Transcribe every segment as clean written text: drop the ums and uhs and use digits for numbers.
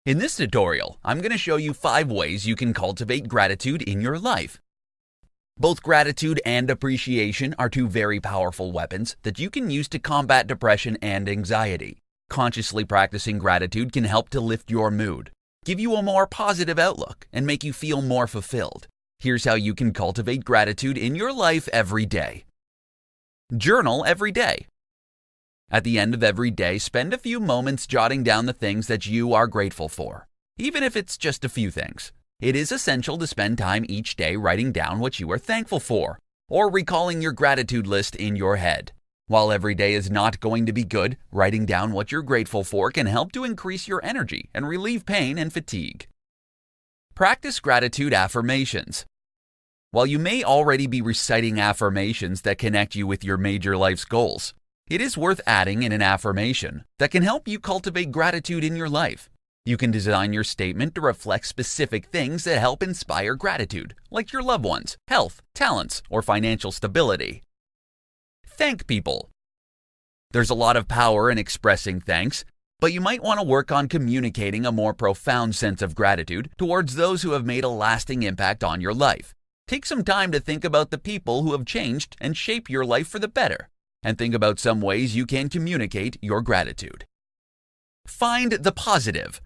In this tutorial, I'm going to show you 5 ways you can cultivate gratitude in your life. Both gratitude and appreciation are 2 very powerful weapons that you can use to combat depression and anxiety. Consciously practicing gratitude can help to lift your mood, give you a more positive outlook, and make you feel more fulfilled. Here's how you can cultivate gratitude in your life every day. Journal every day. At the end of every day, spend a few moments jotting down the things that you are grateful for, even if it's just a few things. It is essential to spend time each day writing down what you are thankful for, or recalling your gratitude list in your head. While every day is not going to be good, writing down what you're grateful for can help to increase your energy and relieve pain and fatigue. Practice gratitude affirmations. While you may already be reciting affirmations that connect you with your major life's goals, it is worth adding in an affirmation that can help you cultivate gratitude in your life. You can design your statement to reflect specific things that help inspire gratitude, like your loved ones, health, talents, or financial stability. Thank people. There's a lot of power in expressing thanks, but you might want to work on communicating a more profound sense of gratitude towards those who have made a lasting impact on your life. Take some time to think about the people who have changed and shaped your life for the better, and think about some ways you can communicate your gratitude. Find the positive.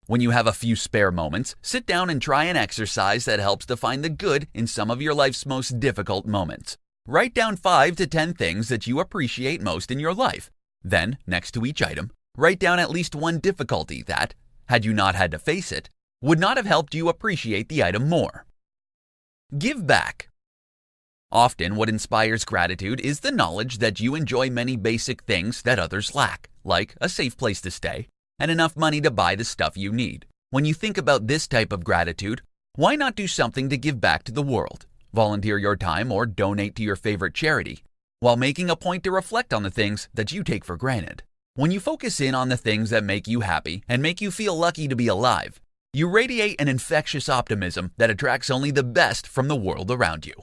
When you have a few spare moments, sit down and try an exercise that helps to find the good in some of your life's most difficult moments. Write down 5 to 10 things that you appreciate most in your life. Then, next to each item, write down at least one difficulty that, had you not had to face it, would not have helped you appreciate the item more. Give back. Often, what inspires gratitude is the knowledge that you enjoy many basic things that others lack, like a safe place to stay and enough money to buy the stuff you need. When you think about this type of gratitude, why not do something to give back to the world? Volunteer your time or donate to your favorite charity, while making a point to reflect on the things that you take for granted. When you focus in on the things that make you happy and make you feel lucky to be alive, you radiate an infectious optimism that attracts only the best from the world around you.